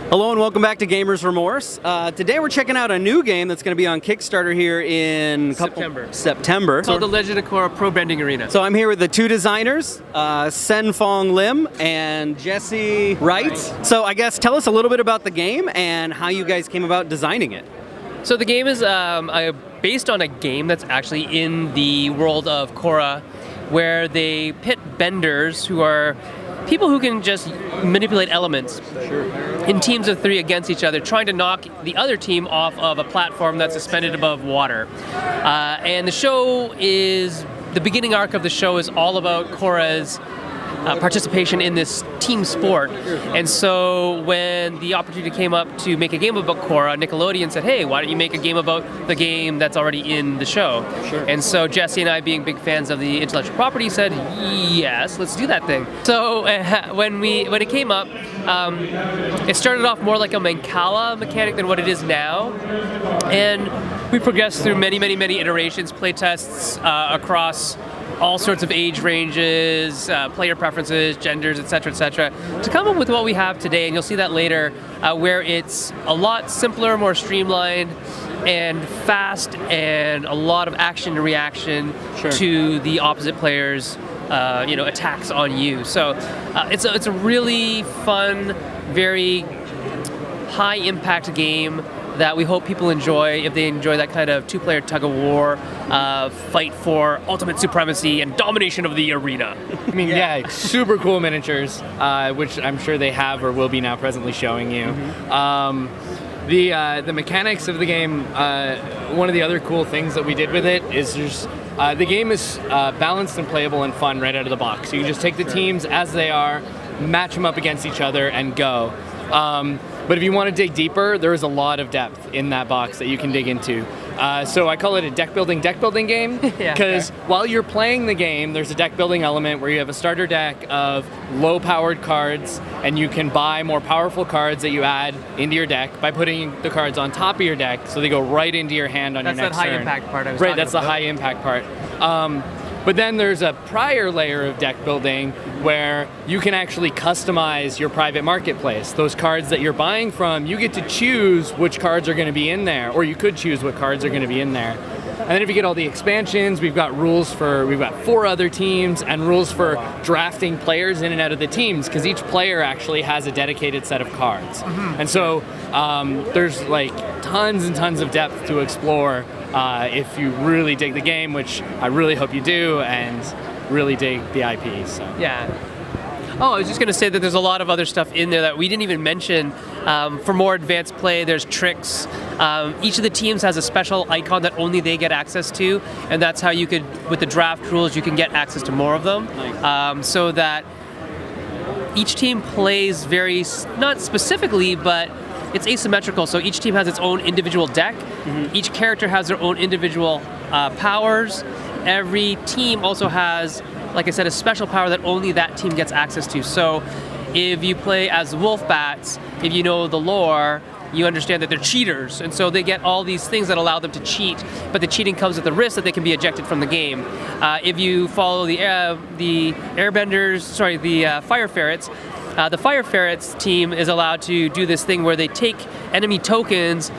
Hello and welcome back to Gamers Remorse. Today we're checking out a new game that's going to be on Kickstarter here in September. It's called the Legend of Korra Pro Bending Arena. So I'm here with the two designers, Sen-Foong Lim and Jessey Wright. So I guess tell us a little bit about the game and how you guys came about designing it. So the game is based on a game that's actually in the world of Korra, where they pit benders who are people who can just manipulate elements in teams of 3 against each other, trying to knock the other team off of a platform that's suspended above water. And the show is, the beginning arc of the show is all about Korra's participation in this team sport. And so when the opportunity came up to make a game about Korra, Nickelodeon said, hey, why don't you make a game about the game that's already in the show? And so Jessey and I, being big fans of the intellectual property, said, yes, let's do that thing. So when it came up, it started off more like a Mancala mechanic than what it is now. And we progressed through many iterations, play tests across all sorts of age ranges, player preferences, genders, etc., to come up with what we have today. And you'll see that later, where it's a lot simpler, more streamlined, and fast, and a lot of action and reaction to the opposite players' attacks on you. So it's a really fun, very high impact game that we hope people enjoy if they enjoy that kind of 2-player tug-of-war fight for ultimate supremacy and domination of the arena. I mean, yeah, super cool miniatures, which I'm sure they have or will be now presently showing you. The mechanics of the game, one of the other cool things that we did with it is the game is balanced and playable and fun right out of the box. So you can just take the teams as they are, match them up against each other, and go. But if you want to dig deeper, there is a lot of depth in that box that you can dig into. So I call it a deck building game, because while you're playing the game, there's a deck building element where you have a starter deck of low powered cards, and you can buy more powerful cards that you add into your deck by putting the cards on top of your deck, so they go right into your hand on your next turn. That's that high impact part I was Right, talking that's the about. high impact part. But then there's a prior layer of deck building where you can actually customize your private marketplace. Those cards that you're buying from, you get to choose which cards are going to be in there, or you could choose what cards are going to be in there. And then if you get all the expansions, we've got 4 other teams and rules for drafting players in and out of the teams, because each player actually has a dedicated set of cards. And so there's like tons and tons of depth to explore if you really dig the game, which I really hope you do, and really dig the IP. So. Yeah. Oh, I was just going to say that there's a lot of other stuff in there that we didn't even mention. For more advanced play, there's tricks. Each of the teams has a special icon that only they get access to, and that's how you could, with the draft rules, you can get access to more of them. Nice. So that each team plays very, not specifically, but it's asymmetrical, so each team has its own individual deck. Each character has their own individual powers. Every team also has, like I said, a special power that only that team gets access to. So if you play as Wolf Bats, if you know the lore, you understand that they're cheaters, and so they get all these things that allow them to cheat, but the cheating comes at the risk that they can be ejected from the game. If you follow the Fire Ferrets, the Fire Ferrets team is allowed to do this thing where they take enemy tokens,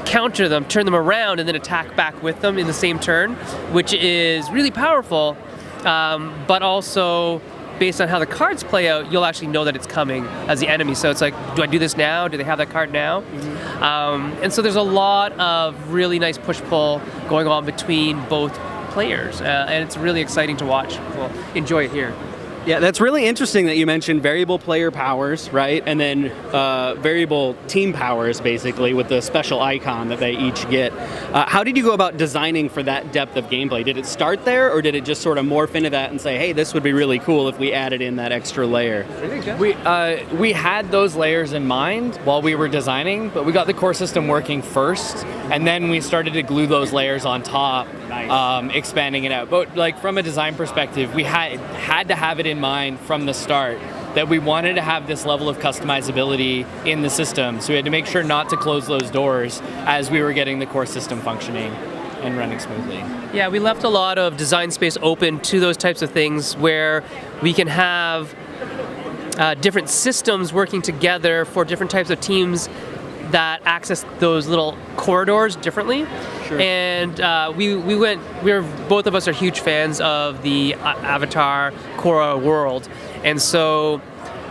counter them, turn them around, and then attack back with them in the same turn, which is really powerful, but also based on how the cards play out, you'll actually know that it's coming as the enemy. So it's like, do I do this now? Do they have that card now? And so there's a lot of really nice push-pull going on between both players, and it's really exciting to watch. We'll enjoy it here. Yeah, that's really interesting that you mentioned variable player powers, right? And then variable team powers, basically, with the special icon that they each get. How did you go about designing for that depth of gameplay? Did it start there, or did it just sort of morph into that and say, hey, this would be really cool if we added in that extra layer? We had those layers in mind while we were designing, but we got the core system working first, and then we started to glue those layers on top, expanding it out. But like from a design perspective, we had to have it in mind from the start that we wanted to have this level of customizability in the system. So we had to make sure not to close those doors as we were getting the core system functioning and running smoothly. Yeah, we left a lot of design space open to those types of things where we can have different systems working together for different types of teams that access those little corridors differently. Sure. And both of us are huge fans of the Avatar Korra world, and so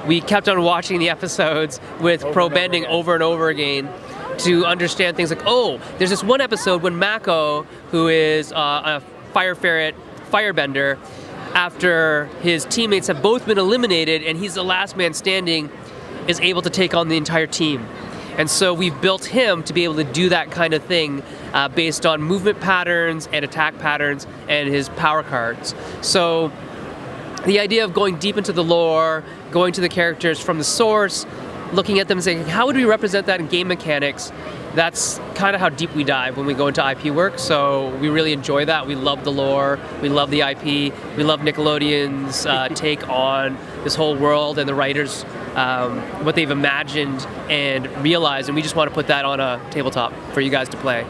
we kept on watching the episodes with pro bending over and over again to understand things like, oh, there's this one episode when Mako, who is a fire ferret firebender, after his teammates have both been eliminated and he's the last man standing, is able to take on the entire team. And so we've built him to be able to do that kind of thing based on movement patterns and attack patterns and his power cards. So the idea of going deep into the lore, going to the characters from the source, looking at them and saying, how would we represent that in game mechanics? That's kind of how deep we dive when we go into IP work. So we really enjoy that. We love the lore. We love the IP. We love Nickelodeon's take on this whole world and the writers, what they've imagined and realized. And we just want to put that on a tabletop for you guys to play.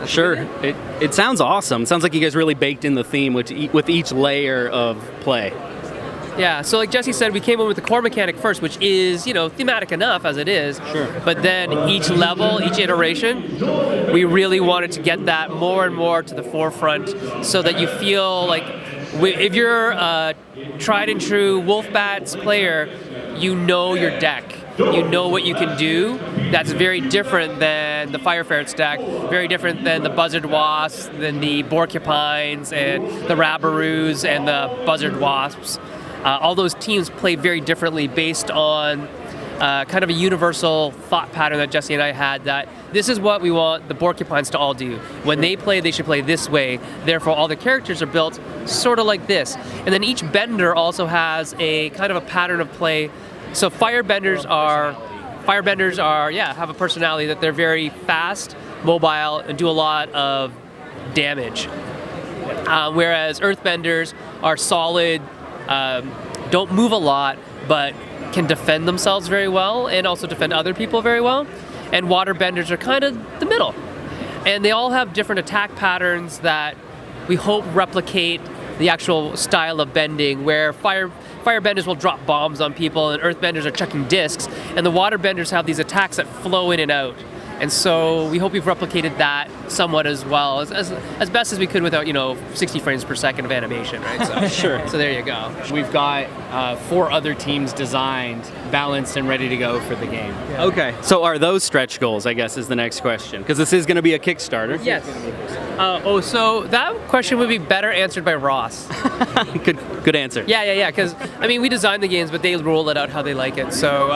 Sure. It sounds awesome. It sounds like you guys really baked in the theme with each layer of play. Yeah, so like Jessey said, we came in with the core mechanic first, which is, thematic enough as it is. Sure. But then each level, each iteration, we really wanted to get that more and more to the forefront so that you feel like if you're a tried and true Wolfbats player, you know your deck. You know what you can do. That's very different than the Fire Ferret's deck, very different than the Buzzard Wasps, than the Borcupines, and the Rabaroos, and the Buzzard Wasps. All those teams play very differently based on kind of a universal thought pattern that Jessey and I had, that this is what we want the Borcupines to all do. When they play, they should play this way. Therefore, all the characters are built sort of like this. And then each bender also has a kind of a pattern of play. So firebenders have a personality that they're very fast, mobile, and do a lot of damage. Whereas earthbenders are solid, don't move a lot, but can defend themselves very well and also defend other people very well. And waterbenders are kind of the middle. And they all have different attack patterns that we hope replicate the actual style of bending, where firebenders will drop bombs on people and earthbenders are chucking discs, and the waterbenders have these attacks that flow in and out. And so we hope we've replicated that somewhat as well, as best as we could without, 60 frames per second of animation, right? So, Sure. So there you go. We've got 4 other teams designed, balanced, and ready to go for the game. Yeah. Okay. So are those stretch goals, I guess, is the next question? Because this is going to be a Kickstarter. Yes. So that question would be better answered by Ross. Good answer. Yeah. Because, we design the games, but they roll it out how they like it. So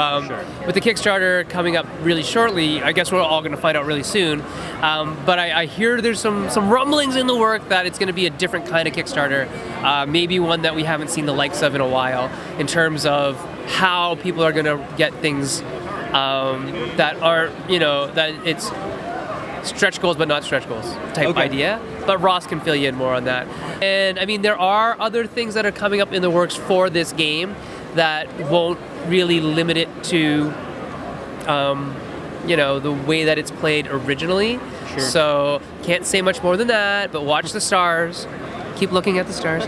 with the Kickstarter coming up really shortly, I guess we're all going to find out really soon. But I hear there's some rumblings in the work that it's going to be a different kind of Kickstarter, maybe one that we haven't seen the likes of in a while, in terms of how people are going to get things that aren't, that it's stretch goals but not stretch goals type idea. But Ross can fill you in more on that. And there are other things that are coming up in the works for this game that won't really limit it to the way that it's played originally. Sure. So can't say much more than that, but watch the stars. Keep looking at the stars.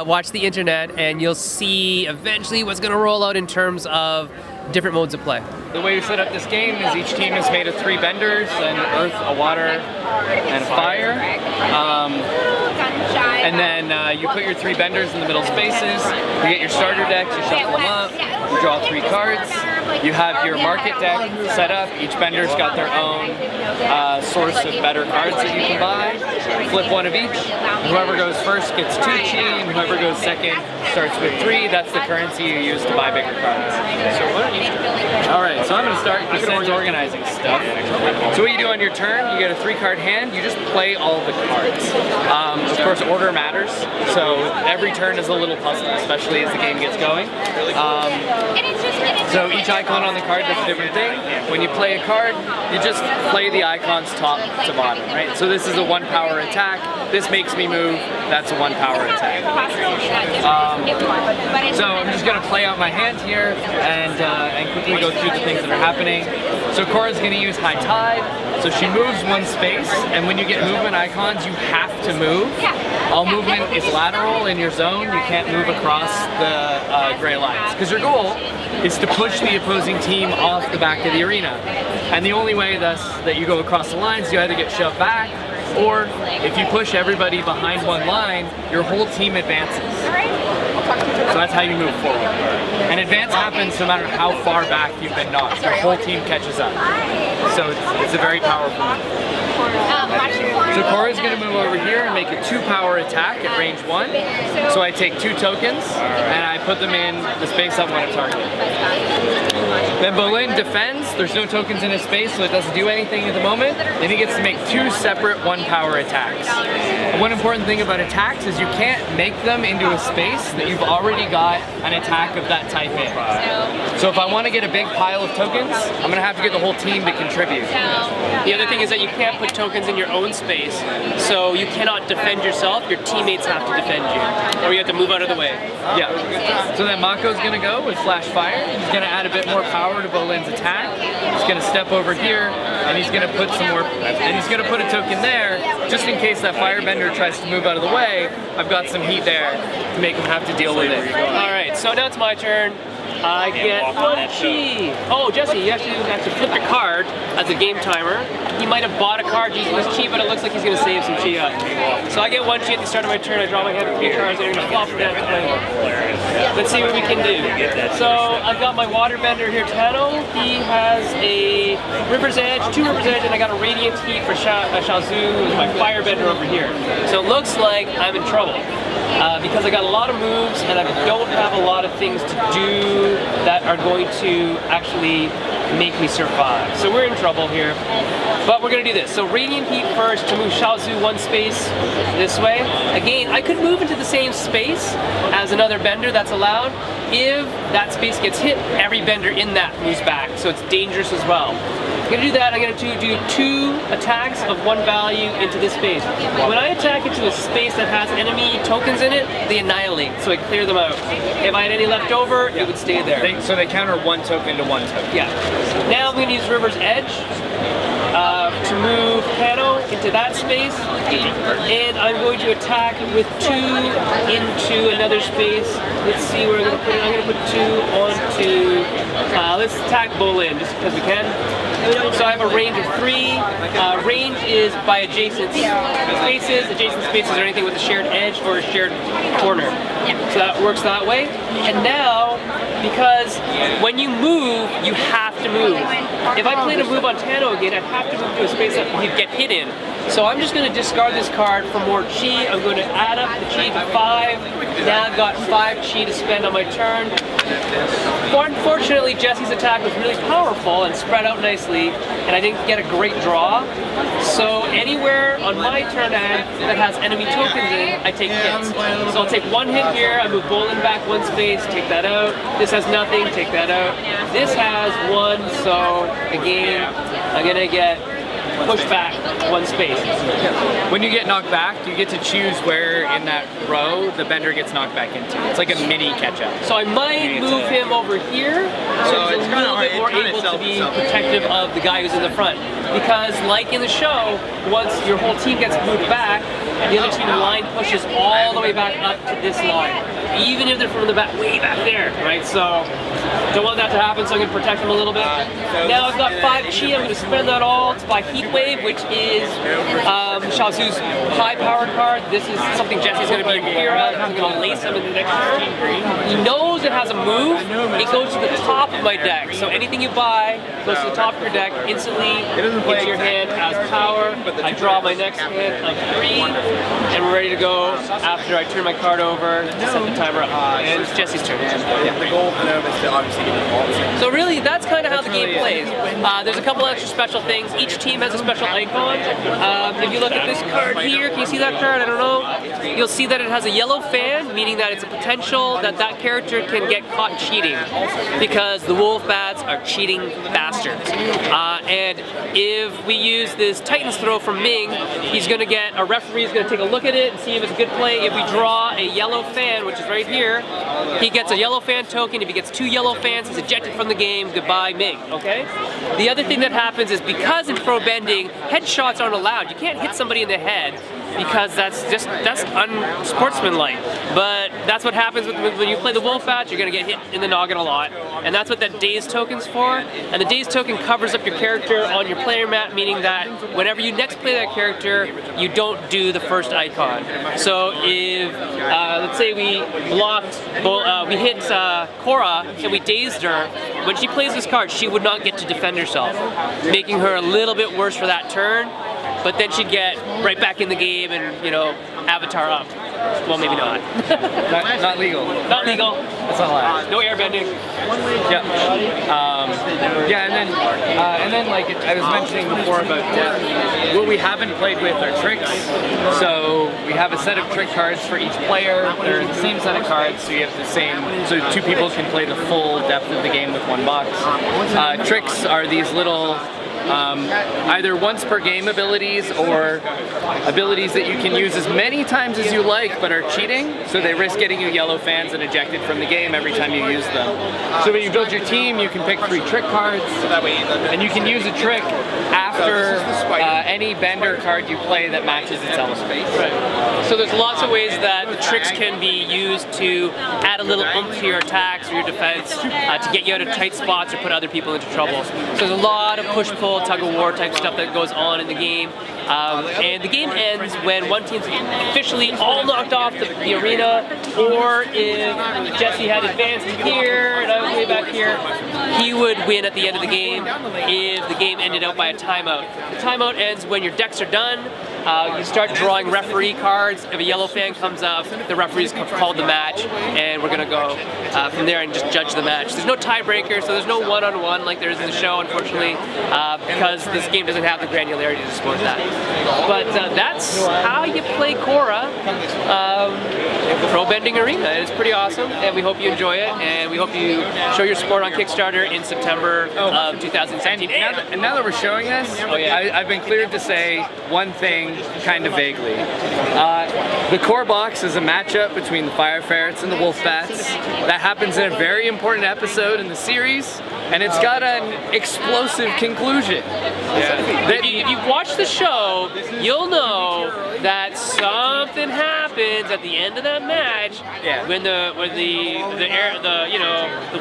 Watch the internet, and you'll see eventually what's going to roll out in terms of different modes of play. The way we set up this game is each team is made of 3 benders, an earth, a water, and a fire. And then you put your 3 benders in the middle spaces. You get your starter decks, you shuffle them up, you draw 3 cards. You have your market deck set up. Each bender's got their own source of better cards that you can buy. Flip one of each. Whoever goes first gets 2 chi, and whoever goes second starts with 3. That's the currency you use to buy bigger cards. So why don't you start? All right, so I'm going to start with Sen's organizing stuff. So what you do on your turn, you get a 3-card hand. You just play all of the cards. Of course, order matters. So every turn is a little puzzle, especially as the game gets going. So each icon on the card does a different thing. When you play a card, you just play the icons top to bottom, right? So this is a 1-power attack. This makes me move. That's a 1-power attack. So I'm just going to play out my hand here and quickly go through the things that are happening. So Korra's going to use High Tide. So she moves one space, and when you get movement icons, you have to move. All movement is lateral in your zone. You can't move across the gray lines. Because your goal is to push the opposing team off the back of the arena. And the only way thus that you go across the lines, you either get shoved back, or if you push everybody behind one line, your whole team advances. So that's how you move forward. And advance happens no matter how far back you've been knocked. Your whole team catches up. So it's a very powerful move. So Korra's going to move over here and make a 2-power attack at range 1. So I take 2 tokens and I put them in the space I want to target. Then Bo-Lin defends. There's no tokens in his space, so it doesn't do anything at the moment. Then he gets to make 2 separate 1-power attacks. And one important thing about attacks is you can't make them into a space that you've already got an attack of that type in. So if I want to get a big pile of tokens, I'm going to have to get the whole team to contribute. The other thing is that you can't put tokens in your own space, so you cannot defend yourself. Your teammates have to defend you, or you have to move out of the way. Yeah. So then Mako's going to go with Flash Fire. He's going to add a bit more power to Bo-Lin's attack. He's going to step over here, and he's going to put some more, and he's going to put a token there, just in case that Firebender tries to move out of the way. I've got some heat there to make him have to deal with it. All right, so now it's my turn. I get one chi. Oh, Jesse, you have to flip your card as a game timer. He might have bought a card using this chi, but it looks like he's going to save some chi up. So I get one chi at the start of my turn. I draw my hand with 3 cards, and I'm going to flop it down to play. Let's see what we can do. So I've got my Waterbender here, Tano. He has a River's Edge, 2 River's Edge, and I got a Radiant Heat for Shaozu, who's my Firebender over here. So it looks like I'm in trouble. Because I got a lot of moves and I don't have a lot of things to do that are going to actually make me survive. So we're in trouble here, but we're gonna do this. So Radiant Heat first to move Shaozu 1 space this way. Again, I could move into the same space as another bender, that's allowed. If that space gets hit, every bender in that moves back, so it's dangerous as well. I'm gonna do that. I'm going to do 2 attacks of 1 value into this space. When I attack into a space that has enemy tokens in it, they annihilate, so I clear them out. If I had any left over, it would stay there. So they counter 1 token to 1 token. Yeah. Now I'm going to use River's Edge to move Pano into that space, and I'm going to attack with 2 into another space. Let's see where I'm going to put it. I'm going to put 2 onto, let's attack Bo-Lin just because we can. So I have a range of 3. Range is by adjacent spaces. Adjacent spaces are anything with a shared edge or a shared corner. So that works that way. And now, because when you move, you have to move. If I plan to move on Tano again, I have to move to a space that he'd get hit in. So I'm just going to discard this card for more chi. I'm going to add up the chi to 5. Now I've got 5 chi to spend on my turn. Unfortunately, Jesse's attack was really powerful and spread out nicely, and I didn't get a great draw. So anywhere on my turn that has enemy tokens in, I take hits. So I'll take 1 hit here, I move Bo-Lin back 1 space, take that out. This has nothing, take that out. This has 1, so again, I'm gonna get pushed back 1 space. When you get knocked back, you get to choose where in that row the bender gets knocked back into. It's like a mini catch-up. So I might move him over here, so he's a little bit more able to be protective of the guy who's in the front. Because like in the show, once your whole team gets moved back, the other team line pushes all the way back up to this line. Even if they're from the back, way back there, right? So don't want that to happen, so I'm going to protect them a little bit. Now I've got 5 chi, I'm going to spend that all to buy Heat Wave, which is Shaozu's high-powered card. This is something Jesse's going to be in fear of. I'm going to lace him in the next turn. He knows it has a move. It goes to the top of my deck. So anything you buy goes to the top of your deck, instantly into your hand as power. I draw my next hand of 3, and we're ready to go after I turn my card over to set the timer up. And it's Jesse's turn. The goal for them is to obviously get involved. So really, that's kind of how the game plays. There's a couple extra special things. Each team has a special icon. If you look at this card here, can you see that card? I don't know. You'll see that it has a yellow fan, meaning that it's a potential that that character can get caught cheating, because the wolf bats are cheating bastards. And if we use this Titan's throw from Ming, he's going to get, a referee is going to take a look at it and see if it's a good play. If we draw a yellow fan, which is right here, he gets a yellow fan token. If he gets 2 yellow fans, he's ejected from the game. Goodbye, Ming, okay? The other thing that happens is because in pro bending, headshots aren't allowed. You can't hit somebody in the head because that's unsportsmanlike. But that's what happens when you play the Wolf Batch, you're going to get hit in the noggin a lot. And that's what that Daze token's for. And the Daze token covers up your character on your player mat, meaning that whenever you next play that character, you don't do the first icon. So if, let's say we we hit Korra and we dazed her, when she plays this card, she would not get to defend herself, making her a little bit worse for that turn. But then she'd get right back in the game and, you know, avatar up. Well, maybe not. Not legal. Not legal. That's not allowed. No airbending. Yeah. And then like I was mentioning before about depth, what we haven't played with are tricks. So we have a set of trick cards for each player. They're the same set of cards, so you have the same. So 2 people can play the full depth of the game with 1 box. Tricks are these little. Either once per game abilities or abilities that you can use as many times as you like but are cheating, so they risk getting you yellow fans and ejected from the game every time you use them. So when you build your team, you can pick 3 trick cards and you can use a trick after any bender card you play that matches its element. Right. So there's lots of ways that the tricks can be used to add a little oomph to your attacks or your defense, to get you out of tight spots or put other people into trouble. So there's a lot of push-pull, tug-of-war type stuff that goes on in the game. And the game ends when one team's officially all knocked off the arena, or if Jessey had advanced here and I was way back here, he would win at the end of the game if the game ended out by a timeout. The timeout ends when your decks are done. You start drawing referee cards. If a yellow fan comes up, the referee's called the match, and we're gonna go from there and just judge the match. There's no tiebreaker, so there's no one-on-one like there is in the show, unfortunately, because this game doesn't have the granularity to support that. But that's how you play Korra, Pro Bending Arena. It's pretty awesome, and we hope you enjoy it, and we hope you show your support on Kickstarter in September of 2017. And now that we're showing this, I've been cleared to say one thing kind of vaguely. The core box is a matchup between the Fire Ferrets and the Wolf Bats. That happens in a very important episode in the series, and it's got an explosive conclusion. If you watch the show, you'll know that something happens at the end of that match when the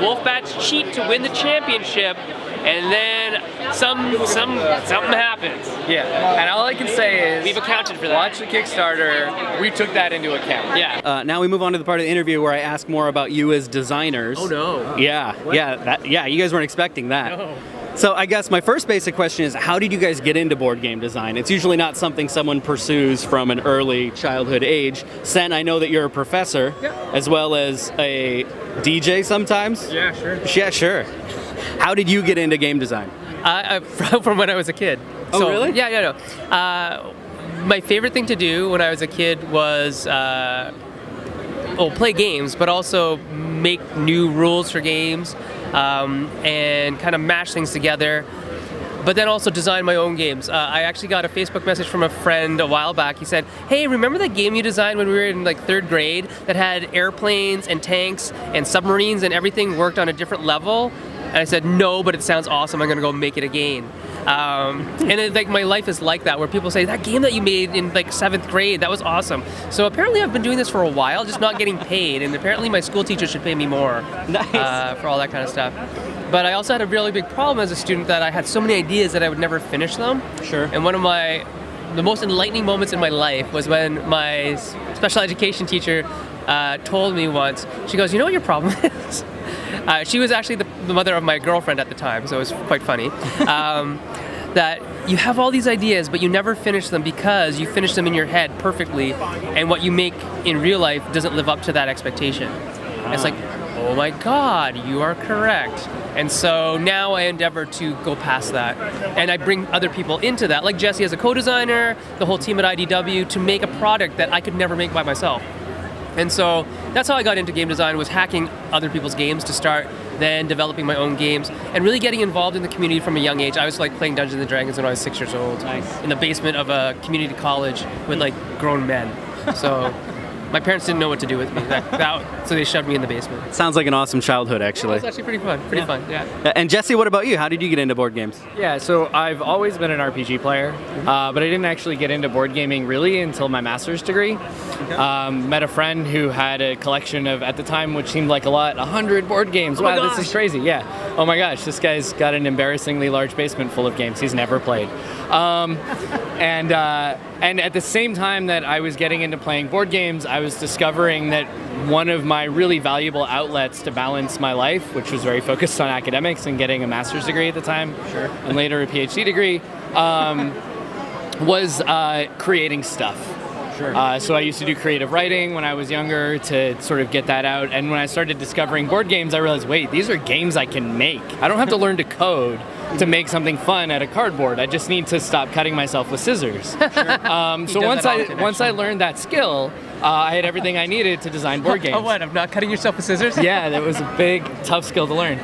Wolf Bats cheat to win the championship, and then something happens. Yeah, and all I can say is we've accounted for that. Watch the Kickstarter. We took that into account. Yeah. Now we move on to the part of the interview where I ask more about you as designers. Oh no. Yeah, you guys weren't expecting that. No. So I guess my first basic question is, how did you guys get into board game design? It's usually not something someone pursues from an early childhood age. Sen, I know that you're a professor, as well as a DJ sometimes. Yeah, sure. Yeah, sure. How did you get into game design? From when I was a kid. Oh, so, really? Yeah. My favorite thing to do when I was a kid was play games, but also make new rules for games and kind of mash things together. But then also design my own games. I actually got a Facebook message from a friend a while back. He said, "Hey, remember that game you designed when we were in like 3rd grade that had airplanes and tanks and submarines and everything worked on a different level?" And I said, "No, but it sounds awesome. I'm gonna go make it again." And like my life is like that, where people say, "That game that you made in like 7th grade, that was awesome." So apparently I've been doing this for a while, just not getting paid. And apparently my school teacher should pay me more for all that kind of stuff. But I also had a really big problem as a student that I had so many ideas that I would never finish them. Sure. And one of the most enlightening moments in my life was when my special education teacher told me once, she goes, "You know what your problem is?" She was actually the mother of my girlfriend at the time, so it was quite funny. That you have all these ideas, but you never finish them because you finish them in your head perfectly, and what you make in real life doesn't live up to that expectation. And it's like, oh my God, you are correct. And so now I endeavor to go past that, and I bring other people into that, like Jessey as a co-designer, the whole team at IDW, to make a product that I could never make by myself. And so that's how I got into game design, was hacking other people's games to start then developing my own games, and really getting involved in the community from a young age. I was like playing Dungeons and Dragons when I was 6 years old, in the basement of a community college with like grown men. So my parents didn't know what to do with me, so they shoved me in the basement. Sounds like an awesome childhood, actually. It was actually pretty fun. Pretty fun. Yeah. And Jesse, what about you? How did you get into board games? Yeah, so I've always been an RPG player, but I didn't actually get into board gaming really until my master's degree. Met a friend who had a collection of, at the time, which seemed like a lot, 100 board games. Oh my wow, gosh. this is crazy. Yeah. Oh my gosh, this guy's got an embarrassingly large basement full of games he's never played. And at the same time that I was getting into playing board games, I was discovering that one of my really valuable outlets to balance my life, which was very focused on academics and getting a master's degree at the time, and later a PhD degree, was creating stuff. So I used to do creative writing when I was younger to sort of get that out. And when I started discovering board games, I realized, wait, these are games I can make. I don't have to learn to code to make something fun out of cardboard. I just need to stop cutting myself with scissors. So once I learned that skill, I had everything I needed to design board games. Oh, what? Of not cutting yourself with scissors? Yeah, that was a big, tough skill to learn.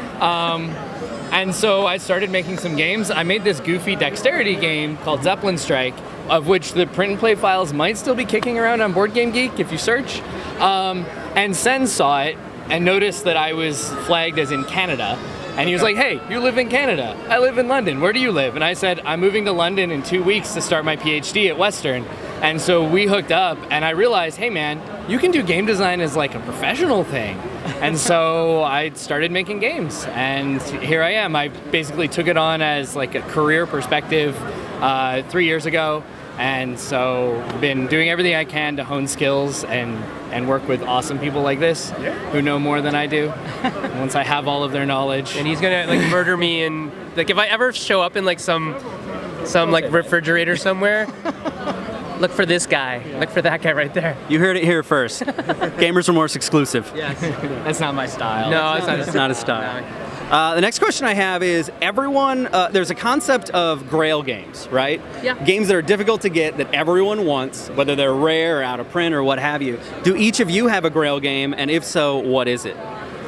And so I started making some games. I made this goofy dexterity game called Zeppelin Strike, of which the print and play files might still be kicking around on Board Game Geek if you search. And Sen saw it and noticed that I was flagged as in Canada. And he was like, hey, you live in Canada. I live in London. Where do you live? And I said, I'm moving to London in 2 weeks to start my PhD at Western. And so we hooked up, and I realized, hey man, you can do game design as like a professional thing. And so I started making games, and here I am. I basically took it on as like a career perspective 3 years ago. And so I've been doing everything I can to hone skills and work with awesome people like this who know more than I do. Once I have all of their knowledge. And he's gonna like murder me, and like if I ever show up in like some like refrigerator somewhere, look for this guy. Look for that guy right there. You heard it here first. Gamers Remorse exclusive. Yes. That's not my style. No, It's not his style. No. The next question I have is, everyone, there's a concept of grail games, right? Yeah. Games that are difficult to get that everyone wants, whether they're rare or out of print or what have you. Do each of you have a grail game, and if so, what is it?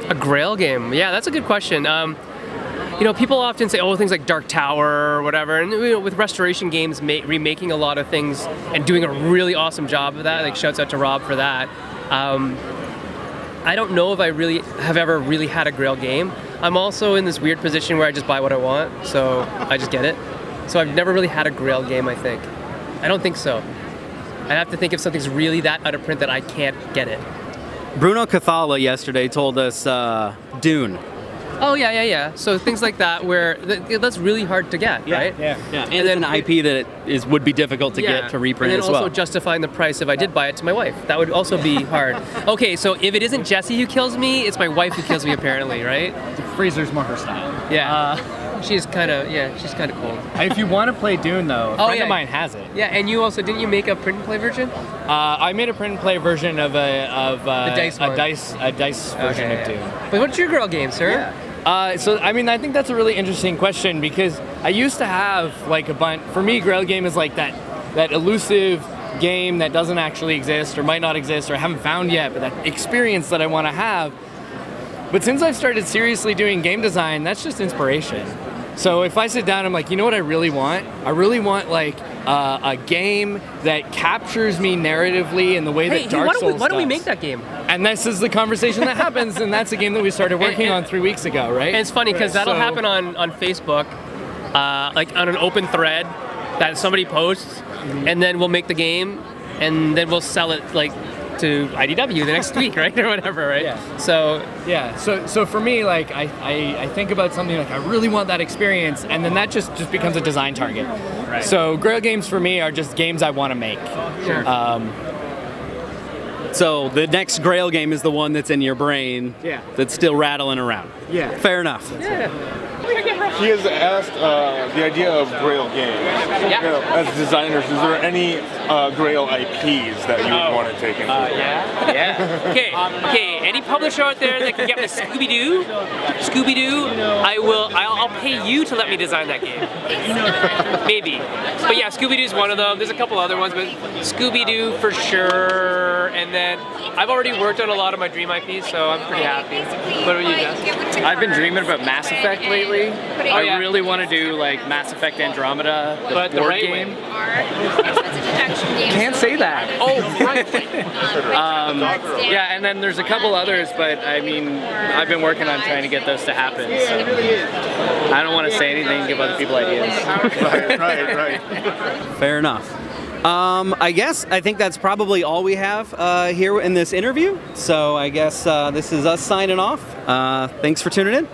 A grail game? Yeah, that's a good question. You know, people often say, oh, things like Dark Tower or whatever, and you know, with restoration games remaking a lot of things and doing a really awesome job of that, like shouts out to Rob for that. I don't know if I really have ever really had a grail game. I'm also in this weird position where I just buy what I want, so I just get it. So I've never really had a grail game, I think. I don't think so. I have to think if something's really that out of print that I can't get it. Bruno Cathala yesterday told us Dune. Oh, yeah. So things like that where that's really hard to get, right? Yeah. And then an IP that would be difficult to get to reprint and as then well. also justifying the price if I did buy it to my wife. That would also be hard. Okay, so if it isn't Jesse who kills me, it's my wife who kills me apparently, right? The freezer's more her style. Yeah. She's kind of cold. If you want to play Dune, though, a friend of mine has it. Yeah, and you also, didn't you make a print and play version? I made a print and play version of the dice one. a dice version of Dune. But what's your girl game, sir? Yeah. So, I mean, I think that's a really interesting question because I used to have like a bunch. For me, Grail game is like that elusive game that doesn't actually exist or might not exist or I haven't found yet, but that experience that I want to have. But since I've started seriously doing game design, that's just inspiration. So if I sit down, I'm like, you know what I really want? I really want like a game that captures me narratively in the way that Dark Souls does. Why don't we make that game? And this is the conversation that happens, and that's a game that we started working on 3 weeks ago, right? And it's funny because that'll happen on Facebook, like on an open thread that somebody posts, and then we'll make the game, and then we'll sell it like to IDW the next week, right, or whatever, right? Yeah. So for me, like I think about something like I really want that experience, and then that just becomes a design target. Right. So Grail games for me are just games I want to make. Sure. So the next Grail game is the one that's in your brain that's still rattling around. Yeah. Fair enough. yeah. he has asked the idea of Grail games. Yeah. You know, as designers, is there any Grail IPs that you would want to take in? Yeah. Okay. Any publisher out there that can get me Scooby-Doo, I'll pay you to let me design that game. Maybe. But yeah, Scooby-Doo's one of them. There's a couple other ones, but Scooby-Doo for sure. And then I've already worked on a lot of my dream IPs, so I'm pretty happy. What about you, Jess? I've been dreaming about Mass Effect lately. yeah. I really want to do like Mass Effect Andromeda, the But the board right game. way. Can't say that. Oh, right. Yeah, and then there's a couple others, but I mean, I've been working on trying to get those to happen. So I don't want to say anything, give other people ideas. Right. Fair enough. I think that's probably all we have here in this interview. So I guess this is us signing off. Thanks for tuning in.